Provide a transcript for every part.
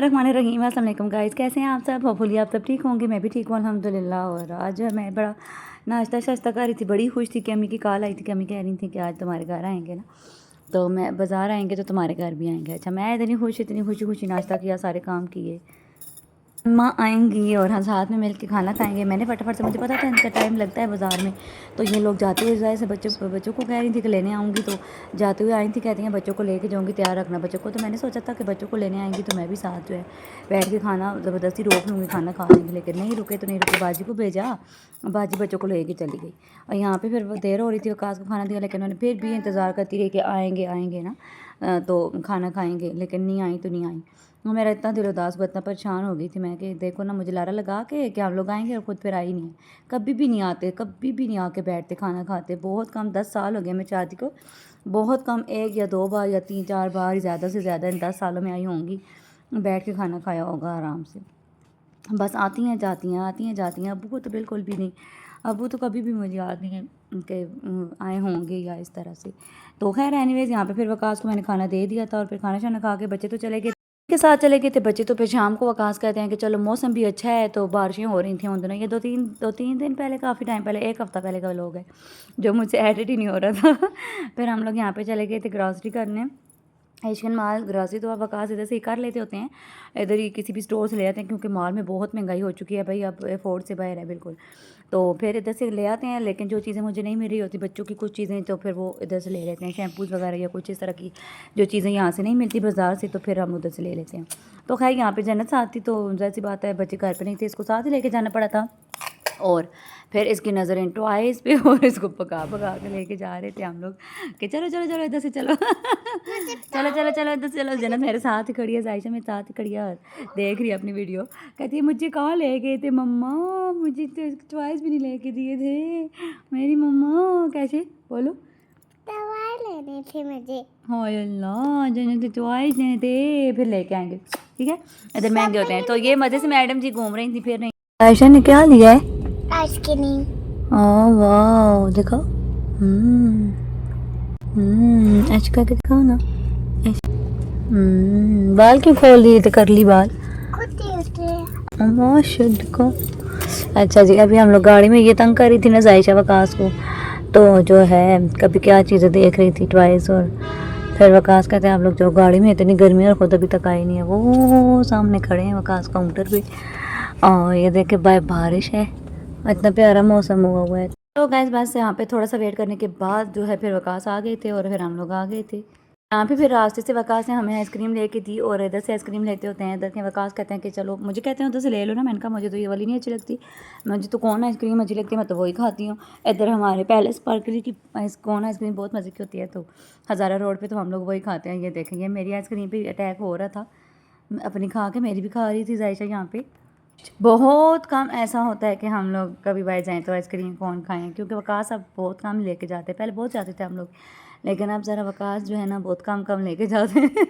बिस्मिल्लाहिर्रहमानिर्रहीम। अस्सलाम वालेकुम गाइस, कैसे हैं आप सब? होपफुली आप सब ठीक होंगे। मैं भी ठीक हूँ अल्हम्दुलिल्लाह। और आज मैं बड़ा नाश्ता शाश्ता कर रही थी, बड़ी खुश थी कि अम्मी की कॉल आई थी कि अम्मी कह रही थी कि आज तुम्हारे घर आएंगे ना, तो मैं बाज़ार आएंगे तो तुम्हारे घर भी आएंगे। अच्छा, मैं इतनी खुशी खुशी नाश्ता किया, सारे काम किए। माँ आएंगी और हम साथ में मिल के खाना खाएंगे। मैंने फटाफट से, मुझे पता था इनका टाइम लगता है बाज़ार में, तो ये लोग जाते हुए जाए से बच्चों को कह रही थी कि लेने आऊँगी, तो जाते हुए आई थी, कहती हैं बच्चों को लेके जाऊँगी, तैयार रखना बच्चों को। तो मैंने सोचा था कि बच्चों को लेने आएंगी तो मैं भी साथ जो है बैठ के खाना ज़बरदस्ती रोक लूँगी, खाना खा लेंगे। लेकिन नहीं रुके, तो नहीं रुके, बाजी को भेजा, बाजी बच्चों को लेके चली गई। और यहाँ पर फिर वो देर हो रही थी, वकास को खाना दिया, लेकिन उन्होंने फिर भी इंतज़ार करती रही कि आएँगे आएँगे ना, तो खाना खाएँगे, लेकिन नहीं आई तो नहीं आई। मेरा इतना दिल उदास हुआ, इतना परेशान हो गई थी मैं कि देखो ना, मुझे लारा लगा के कि हम लोग आएंगे और ख़ुद फिर आई नहीं है। कभी भी नहीं आते, कभी भी नहीं आके बैठते खाना खाते। बहुत कम, 10 साल हो गए मैं चाची को, बहुत कम 1 या 2 बार या 3-4 बार ज़्यादा से ज़्यादा इन 10 सालों में आई होंगी, बैठ के खाना खाया होगा आराम से। बस आती हैं जाती हैं, आती हैं जाती हैं। अबू को तो बिल्कुल भी नहीं, अबू तो कभी भी मुझे याद नहीं है कि आए होंगे या इस तरह से। तो खैर एनीवेज़, यहाँ पे फिर वकास को मैंने खाना दे दिया था और फिर खाना शाना खा के बच्चे तो चले गए के साथ चले गए थे बच्चे। तो फिर शाम को वकास कहते हैं कि चलो मौसम भी अच्छा है, तो बारिशें हो रही थी उन दिनों, ये दो तीन दिन पहले, काफ़ी टाइम पहले, 1 हफ़्ता पहले का लोग है, जो मुझसे एडिट ही नहीं हो रहा था। फिर हम लोग यहाँ पे चले गए थे ग्रॉसरी करने, एशियन माल ग्रॉसरी। तो आप वकास इधर से ही कर लेते होते हैं, इधर ही किसी भी स्टोर से ले आते हैं, क्योंकि मॉल में बहुत महंगाई हो चुकी है भाई, अब अफोर्ड से बाहर है बिल्कुल। तो फिर इधर से ले आते हैं, लेकिन जो चीज़ें मुझे नहीं मिल रही होती, बच्चों की कुछ चीज़ें, तो फिर वो इधर से ले लेते हैं, शैम्पूज़ वगैरह या कुछ इस तरह की जो चीज़ें यहाँ से नहीं मिलती बाज़ार से, तो फिर हम उधर से ले लेते हैं। तो खैर यहाँ पे जन्नत साथ थी, तो जैसी बात है बच्चे घर पे नहीं थे, इसको साथ ही लेके जाना पड़ा था। और फिर इसकी नज़र इन टॉयज़ पे और इसको पका के लेके जा रहे थे हम लोग कि चलो चलो चलो इधर से चलो चलो चलो चलो इधर से चलो। जन्नत मेरे साथ ही खड़ी है, जायशा मेरे साथ ही खड़ी है और देख रही है अपनी वीडियो। कहती है मुझे कहाँ ले गए थे मम्मा, मुझे तो टॉयज़ भी नहीं लेके दिए थे मेरी मम्मा। कैसे बोलो? दवाई लेने थे मुझे। हाय अल्लाह, जन्नत टॉयज़ लेने थे, फिर लेके आएंगे, ठीक है। इधर महंगे होते हैं। तो ये मज़े से मैडम जी घूम रही थी, फिर नहीं। आयशा ने क्या लिया है? आइसक्रीम। ओह वाह, देखो। ऐसे करके दिखाओ ना। बाल क्यों खोल दिए थे, कर ली बाल? माशा देखो। अच्छा जी, अभी हम लोग गाड़ी में ये तंग कर रही थी ना जायशा वकास को, तो जो है कभी क्या चीज़ें देख रही थी टॉयज़, और फिर वकास कहते हैं आप लोग जो गाड़ी में, इतनी गर्मी और ख़ुद अभी तक आई नहीं है। वो सामने खड़े हैं वकास काउंटर पे, और ये देखे बारिश है, इतना प्यारा मौसम हुआ है। तो गैस बस यहाँ पे थोड़ा सा वेट करने के बाद जो है फिर वकास आ गए थे और फिर हम लोग आ गए थे। यहाँ पे फिर रास्ते से वकास ने हमें आइसक्रीम लेके दी, और इधर से आइसक्रीम लेते होते हैं, इधर के वकास कहते हैं कि चलो, मुझे कहते हैं उधर से ले लो ना। मैंने कहा मुझे तो ये वाली नहीं अच्छी लगती, मुझे तो कौन आइसक्रीम अच्छी लगती है, मैं तो वही खाती हूँ। इधर हमारे पहले स्पार्कली की कौन आइसक्रीम बहुत मज़े की होती है, तो हज़ारा रोड पर तो हम लोग वही खाते हैं। ये देखेंगे मेरी आइसक्रीम पर अटैक हो रहा था, अपनी खा के मेरी भी खा रही थी जायशा। यहाँ पे बहुत कम ऐसा होता है कि हम लोग कभी बाहर जाएं तो आइसक्रीम कौन खाएं, क्योंकि वकास अब बहुत कम लेके जाते हैं। पहले बहुत जाते थे हम लोग, लेकिन अब ज़रा वकास जो है ना बहुत कम लेके जाते हैं।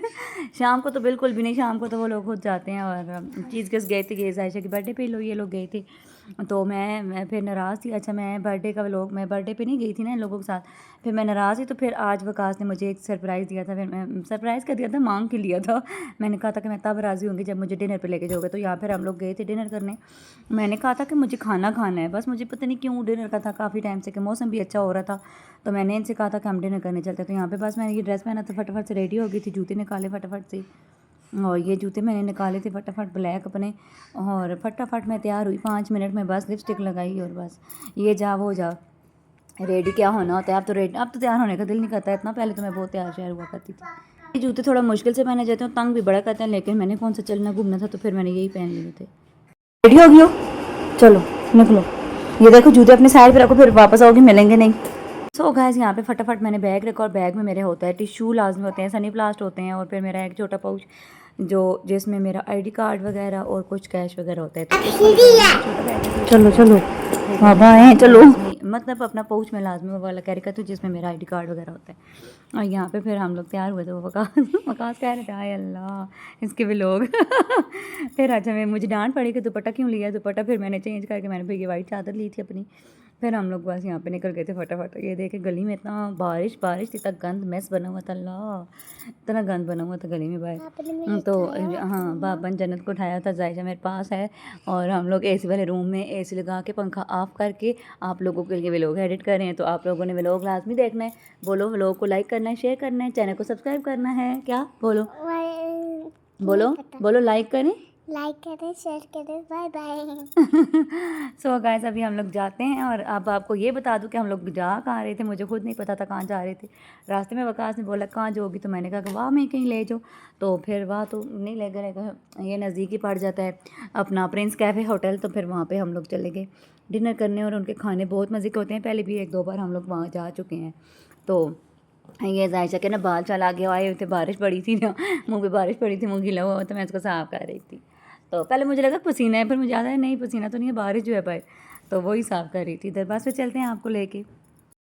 शाम को तो बिल्कुल भी नहीं, शाम को तो वो लोग खुद जाते हैं। और चीज़ किस गए थे, जायशा की बर्थडे पे ये लोग गए थे, तो मैं फिर नाराज़ थी। अच्छा, मैं बर्थडे पे नहीं गई थी ना इन लोगों के साथ, फिर मैं नाराज़ थी। तो फिर आज वकास ने मुझे एक सरप्राइज़ दिया था, फिर मैं सरप्राइज़ कर दिया था, मांग के लिया था। मैंने कहा था कि मैं तब राज़ी होंगी जब मुझे डिनर पे लेके जाओगे। तो यहाँ फिर हम लोग गए थे डिनर करने। मैंने कहा था कि मुझे खाना खाना है, बस मुझे पता नहीं क्यों डिनर का था काफ़ी टाइम से, कि मौसम भी अच्छा हो रहा था, तो मैंने इनसे कहा था कि हम डिनर करने चलते। तो यहाँ पे बस मैंने ये ड्रेस पहना था, फटाफट से रेडी हो गई थी, जूते निकाले फटाफट से, और ये जूते मैंने निकाले थे फटाफट ब्लैक अपने, और फटाफट मैं तैयार हुई 5 मिनट में, बस लिपस्टिक लगाई और बस ये जा वो जा। रेडी क्या होना होता है, अब तो तैयार होने का दिल नहीं करता है इतना, पहले तो मैं बहुत तैयार श्यार हुआ करती थी। ये जूते थोड़ा मुश्किल से पहने जाते हैं, तंग भी बड़ा करते हैं, लेकिन मैंने कौन सा चलना घूमना था, तो फिर मैंने यही पहन लिए थे। रेडी हो गई हो, चलो निकलो। ये देखो जूते अपने साइड पे रखो, फिर वापस आओगे मिलेंगे नहीं। सो गाइस, यहाँ पे फटाफट मैंने बैग रखा, और बैग में मेरे होता है टिश्यू लाजमी होते हैं, सनी प्लास्ट होते हैं, और फिर मेरा एक छोटा पाउच जो जिसमें मेरा आईडी कार्ड वगैरह और कुछ कैश वगैरह होता है। तो चलो चलो बाबा हैं, चलो। मतलब अपना पाउच में लाजमी वो वाला कैरी करती हूँ जिसमें मेरा आईडी कार्ड वगैरह होता है। और यहाँ पे फिर हम लोग तैयार हुए थे, वो वकास कह रहे थे हाय अल्लाह इसके भी लोग। फिर अच्छा, मुझे डांट पड़ी कि दुपट्टा क्यों लिया दुपट्टा, फिर मैंने चेंज करके मैंने फिर ये वाइट चादर ली थी अपनी, फिर हम लोग बस यहाँ पे निकल गए थे फटाफट। ये देखे गली में इतना बारिश बारिश थी, इतना गंद मैस बना हुआ था, अल्लाह इतना गंद बना हुआ था गली में आपने बाहर। मुझे तो उठाया? हाँ, बाबा ने जन्नत को उठाया था, जायशा मेरे पास है और हम लोग एसी वाले रूम में एसी लगा के पंखा ऑफ करके आप लोगों के लिए व्लॉग एडिट कर रहे हैं। तो आप लोगों ने व्लॉग लाजमी देखना है, बोलो व्लॉग को लाइक करना है, शेयर करना है, चैनल को सब्सक्राइब करना है, क्या बोलो बोलो बोलो, लाइक करें लाइक करें, शेयर करें, बाय बाय। सो गाइस अभी हम लोग जाते हैं। और अब आपको ये बता दूं कि हम लोग जा कहाँ रहे थे, मुझे खुद नहीं पता था कहाँ जा रहे थे। रास्ते में वकास ने बोला कहाँ जाओगी, तो मैंने कहा कि वाह मैं कहीं ले जाओ। तो फिर वहाँ तो नहीं ले गए, ये नज़दीक ही पड़ जाता है अपना प्रिंस कैफ़े होटल। तो फिर वहाँ पे हम लोग चले गए डिनर करने और उनके खाने बहुत मज़े के होते हैं। पहले भी 1-2 बार हम लोग वहाँ जा चुके हैं। तो ये जायशा के ना बाल चला के आए हुए थे, बारिश पड़ी थी ना, मुँह पे बारिश पड़ी थी, मुँह गीला हुआ तो मैं इसको साफ कर रही थी। तो पहले मुझे लगा पसीना है, फिर मुझे याद आया नहीं पसीना तो नहीं है, बारिश जो है भाई, तो वही साफ़ कर रही थी। इधर बस पे चलते हैं आपको लेके।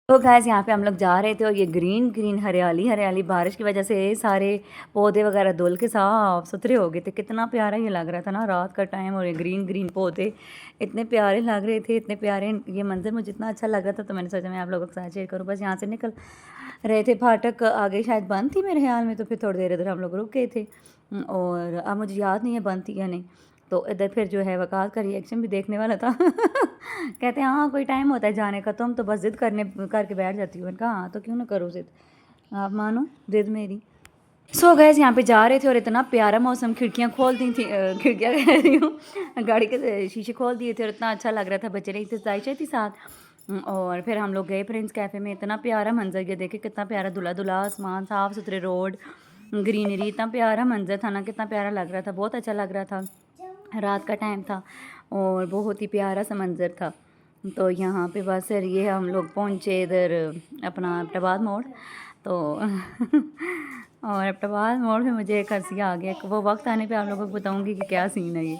तो गैस यहाँ पे हम लोग जा रहे थे और ये ग्रीन ग्रीन हरियाली हरियाली, बारिश की वजह से सारे पौधे वगैरह धुल के साफ सुथरे हो गए थे। कितना प्यारा ये लग रहा था ना रात का टाइम, और ये ग्रीन ग्रीन पौधे इतने प्यारे लग रहे थे, इतने प्यारे ये मंजर मुझे इतना अच्छा लग रहा था। तो मैंने सोचा मैं आप लोगों के साथ शेयर करूँ। बस यहाँ से निकल रहे थे, फाटक आगे शायद बंद थी मेरे ख्याल में, तो फिर थोड़ी देर इधर हम लोग रुक गए थे और अब मुझे याद नहीं है बंद थी या नहीं। तो इधर फिर जो है वकास का रिएक्शन भी देखने वाला था। कहते हैं हाँ कोई टाइम होता है जाने का, तुम तो बस ज़िद करके बैठ जाती हो। मैंने कहा हाँ तो क्यों ना करो ज़िद, आप मानो ज़िद मेरी। सो गैस यहाँ पे जा रहे थे और इतना प्यारा मौसम, खिड़कियाँ खोल दी थी, खिड़कियाँ कह रही हूँ, गाड़ी के शीशे खोल दिए थे और इतना अच्छा लग रहा था। बच्चे नहीं थे, जायशा थी साथ। और फिर हम लोग गए प्रिंस कैफ़े में। इतना प्यारा मंजर, ये देखे कितना प्यारा धुला धुला आसमान, साफ़ सुथरे रोड, ग्रीनरी, इतना प्यारा मंजर था ना, कितना प्यारा लग रहा था, बहुत अच्छा लग रहा था। रात का टाइम था और बहुत ही प्यारा सा मंजर था। तो यहाँ पे बस ये हम लोग पहुँचे इधर अपना एबटाबाद मोड़। तो और एबटाबाद मोड़ पे मुझे एक हंसी आ गया, वो वक्त आने पे आप लोगों को बताऊँगी कि क्या सीन है ये।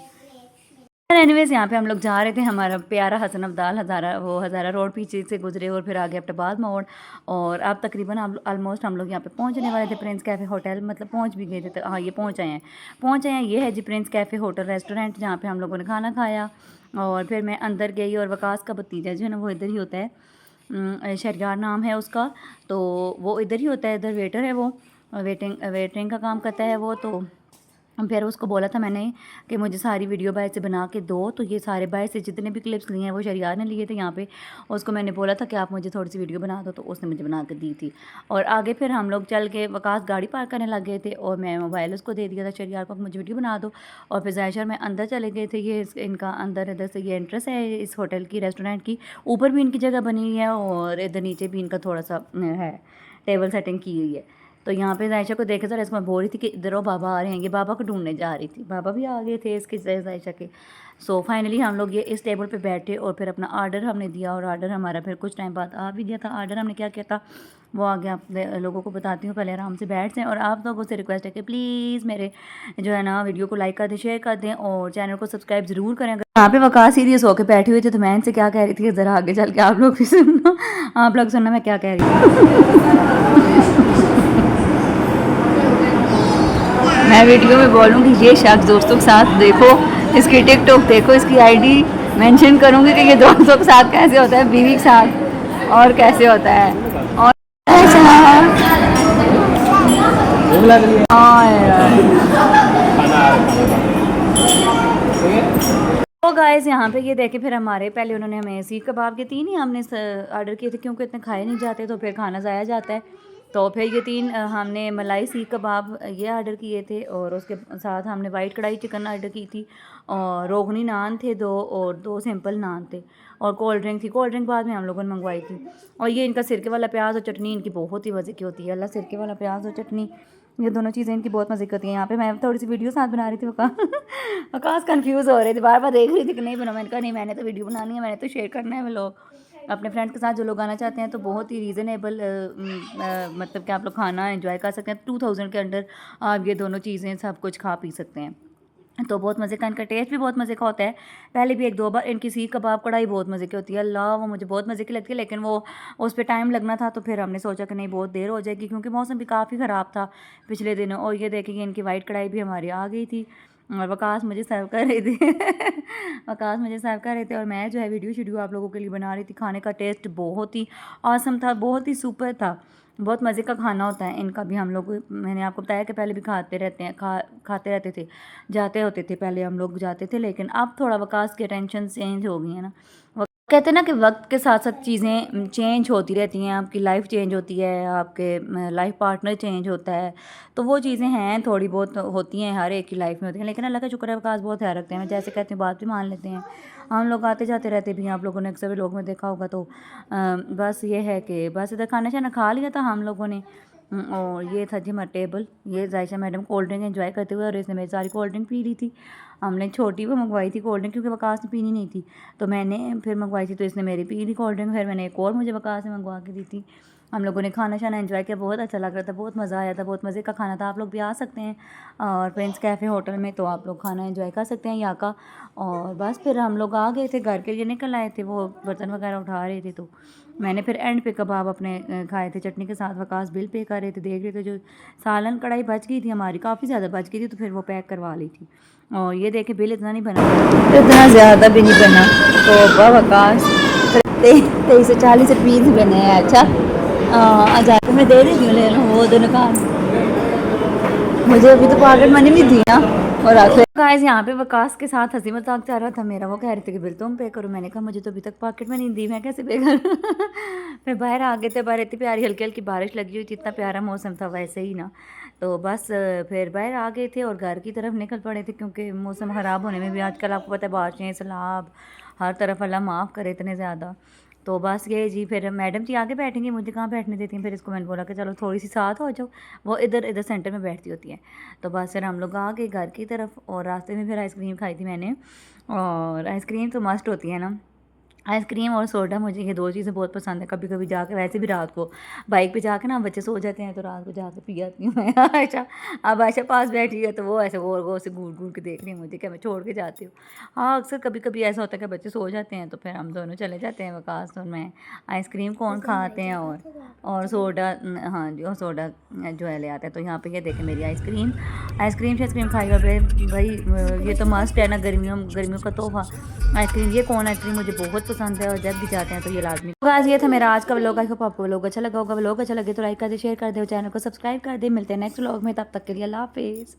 एनीवेज यहाँ पे हम लोग जा रहे थे, हमारा प्यारा हसन अब्दाल हज़ारा रोड पीछे से गुजरे और फिर आगे एबटाबाद मोड़। और अब तकरीबन ऑलमोस्ट हम लोग यहाँ पे पहुँचने वाले थे प्रिंस कैफ़े होटल, मतलब पहुँच भी गए थे। तो हाँ ये पहुँच आए हैं। ये है जी प्रिंस कैफ़े होटल रेस्टोरेंट, जहाँ पे हम लोगों ने खाना खाया। और फिर मैं अंदर गई और वकास का भतीजा जो है ना वो इधर ही होता है, शरियार नाम है उसका, तो वो इधर ही होता है, इधर वेटर है वो, वेटरिंग का काम करता है वो। तो फिर उसको बोला था मैंने कि मुझे सारी वीडियो बाहर से बना के दो। तो ये सारे बाहर से जितने भी क्लिप्स लिए हैं वो शरियार ने लिए थे यहाँ पे। उसको मैंने बोला था कि आप मुझे थोड़ी सी वीडियो बना दो, तो उसने मुझे बना के दी थी। और आगे फिर हम लोग चल के वकास गाड़ी पार्क करने लग गए थे और मैं मोबाइल उसको दे दिया था शरियार को, मुझे वीडियो बना दो। और फिर जायशा में अंदर चले गए थे। ये इनका अंदर इधर से ये एंट्रेंस है इस होटल की, रेस्टोरेंट की। ऊपर भी इनकी जगह बनी हुई है और इधर नीचे भी इनका थोड़ा सा है, टेबल सेटिंग की हुई है। तो यहाँ पे जायशा को देखे सर, इसमें बोल रही थी कि इधर वो बाबा आ रहे हैं, ये बाबा को ढूंढने जा रही थी। बाबा भी आ गए थे इसके जायशा के। सो फाइनली हम लोग ये इस टेबल पे बैठे और फिर अपना आर्डर हमने दिया। और आर्डर हमारा फिर कुछ टाइम बाद आ भी गया था। आर्डर हमने क्या किया था वो आगे आप लोगों को बताती हूँ, पहले आराम से बैठ जाएँ। और आप लोगों से रिक्वेस्ट है कि प्लीज़ मेरे जो है ना वीडियो को लाइक कर दें, शेयर कर दें और चैनल को सब्सक्राइब ज़रूर करें। यहाँ पे वकास सीरियस होकर बैठी हुई थी, तो मैं इनसे क्या कह रही थी ज़रा आगे चल के आप लोग भी सुनना, आप लोग सुनना मैं क्या कह रही थी। मैं वीडियो में बोलूँगी ये शख्स दोस्तों के साथ, देखो इसकी टिकटॉक, देखो इसकी आईडी, मेंशन करूँगी कि ये दोस्तों के साथ कैसे होता है, बीवी के साथ और कैसे होता है। और तो गाइस यहाँ पे ये देखे, फिर हमारे पहले उन्होंने हमें सीख कबाब के 3 ही हमने ऑर्डर किए थे, क्योंकि इतने खाए नहीं जाते तो फिर खाना ज़ाया जाता है। तो फिर ये 3 हमने मलाई सीख कबाब ये ऑर्डर किए थे और उसके साथ हमने वाइट कढ़ाई चिकन ऑर्डर की थी और रोगनी नान थे 2 और 2 सिंपल नान थे और कोल्ड ड्रिंक थी। कोल्ड ड्रिंक बाद में हम लोगों ने मंगवाई थी। और ये इनका सिरके वाला प्याज और चटनी इनकी बहुत ही मज़े की होती है। अल्लाह, सिरके वाला प्याज और चटनी, ये दोनों चीज़ें इनकी बहुत मज़े की होती हैं। यहाँ पे मैं थोड़ी सी वीडियो साथ बना रही थी, वकास कन्फ्यूज़ हो रहे थे, बार बार देख रही थी कि नहीं बना। मैंने कहा नहीं, मैंने तो वीडियो बनानी है, मैंने तो शेयर करना है। वो लोग अपने फ्रेंड्स के साथ जो लोग आना चाहते हैं तो बहुत ही रीज़नेबल मतलब कि आप लोग खाना एंजॉय कर सकते हैं। 2000 के अंडर आप ये दोनों चीज़ें सब कुछ खा पी सकते हैं। तो बहुत मज़े का, इनका टेस्ट भी बहुत मज़े का होता है। पहले भी 1-2 बार इनकी सीख कबाब कढ़ाई बहुत मज़े की होती है। अल्लाह, वो मुझे बहुत मज़े की लगती है, लेकिन वो उस पर टाइम लगना था। तो फिर हमने सोचा कि नहीं बहुत देर हो जाएगी, क्योंकि मौसम भी काफ़ी ख़राब था पिछले दिनों। और ये देखेंगे इनकी वाइट कढ़ाई भी हमारी आ गई थी और वकास मुझे सर्व कर रहे थे वकास मुझे सर्व कर रहे थे और मैं जो है वीडियो आप लोगों के लिए बना रही थी। खाने का टेस्ट बहुत ही ऑसम था, बहुत ही सुपर था, बहुत मज़े का खाना होता है इनका भी। हम लोग, मैंने आपको बताया कि पहले भी खाते रहते हैं, खाते रहते थे, जाते होते थे, पहले हम लोग जाते थे, लेकिन अब थोड़ा वकास के टेंशन चेंज हो गई है ना। कहते हैं ना कि वक्त के साथ साथ चीज़ें चेंज होती रहती हैं, आपकी लाइफ चेंज होती है, आपके लाइफ पार्टनर चेंज होता है, तो वो चीज़ें हैं थोड़ी बहुत होती हैं, हर एक की लाइफ में होती हैं, लेकिन अल्लाह का शुक्र है वकास बहुत ख्याल रखते हैं। मैं जैसे कहती हूँ बात भी मान लेते हैं। हम लोग आते जाते रहते भी हैं, आप लोगों ने अक्सर लोग में देखा होगा। तो बस ये है कि बस इधर खाना शाना खा लिया था हम लोगों ने। और ये था जी हमारा टेबल। ये जायशा मैडम कोल्ड ड्रिंक एंजॉय करते हुए, और इसने मेरी सारी कोल्ड ड्रिंक पी ली थी। हमने छोटी वो मंगवाई थी कोल्ड ड्रिंक, क्योंकि वकास ने पीनी नहीं थी, तो मैंने फिर मंगवाई थी, तो इसने मेरी पी ली कोल्ड ड्रिंक। फिर मैंने एक और मुझे वकास ने मंगवा के दी थी। हम लोगों ने खाना शाना एंजॉय किया, बहुत अच्छा लग रहा था, बहुत मज़ा आया था, बहुत मज़े का खाना था। आप लोग भी आ सकते हैं और प्रिंस कैफ़े होटल में, तो आप लोग खाना एंजॉय कर सकते हैं यहाँ का। और बस फिर हम लोग आ गए थे, घर के लिए निकल आए थे, वो बर्तन वगैरह उठा रहे थे, तो मैंने फिर एंड पे कबाब अपने खाए थे चटनी के साथ। वकास बिल पे कर रहे थे, देख रहे थे। जो सालन कढ़ाई बच गई थी हमारी, काफ़ी ज़्यादा बच गई थी, तो फिर वो पैक करवा ली थी। और ये देखे बिल इतना नहीं बना, इतना ज़्यादा भी नहीं बना, तो वकास 2340 बने हैं। अच्छा आज़ाद मैं दे देती हूँ, ले लो वो दोनों का। मुझे अभी तो पॉकेट मनी भी दी ना। और आखिर गाइस यहाँ पे वकास के साथ हंसी मजाक चल रहा था मेरा। वो कह रहे थे कि बिल तुम पे करो, मैंने कहा मुझे तो अभी तक पॉकेट मनी दी, मैं कैसे पे करूँ फिर बाहर आ गए थे, बाहर इतनी प्यारी हल्की हल्की बारिश लगी हुई थी, इतना प्यारा मौसम था वैसे ही ना। तो बस फिर बाहर आ गए थे और घर की तरफ निकल पड़े थे, क्योंकि मौसम ख़राब होने में भी आजकल आपको पता है बारिशें, सैलाब, हर तरफ अल्लाह माफ़ करे इतने ज़्यादा। तो बस ये जी, फिर मैडम जी आगे बैठेंगी, मुझे कहाँ बैठने देती हैं। फिर इसको मैंने बोला कि चलो थोड़ी सी साथ हो जाओ, वो इधर इधर सेंटर में बैठती होती है। तो बस फिर हम लोग आ गए घर की तरफ, और रास्ते में फिर आइसक्रीम खाई थी मैंने। और आइसक्रीम तो मस्ट होती है ना, आइसक्रीम और सोडा, मुझे ये दो चीज़ें बहुत पसंद है। कभी कभी जाके, वैसे भी रात को बाइक पे जाके ना बच्चे सो जाते हैं, तो रात को जाके पी जाती हूँ मैं आयशा। अब आयशा पास बैठी है, तो वो ऐसे गौर से घूर घूर के देख रही है मुझे, क्या मैं छोड़ के जाती हूँ। हाँ अक्सर कभी कभी ऐसा होता है कि बच्चे सो जाते हैं, तो फिर हम दोनों चले जाते हैं वकास और मैं। आइसक्रीम कौन खाते हैं, और सोडा, हाँ जी, और सोडा जो है ले आते हैं। तो यहाँ पे ये देखें मेरी आइसक्रीम आइसक्रीम खाई। और भाई ये तो मस्ट है ना, गर्मियों का तोहफा आइसक्रीम। ये कौन आइसक्रीम मुझे बहुत पसंद है, और जब भी जाते हैं तो ये लाजमी। गाइस ये था मेरा आज का व्लॉग। आई होप आपको व्लॉग अच्छा लगा होगा। व्लॉग अच्छा लगे तो लाइक कर दे, शेयर कर दे, चैनल को सब्सक्राइब कर दे। मिलते हैं नेक्स्ट व्लॉग में, तब तक के लिए अल्लाह हाफिज़।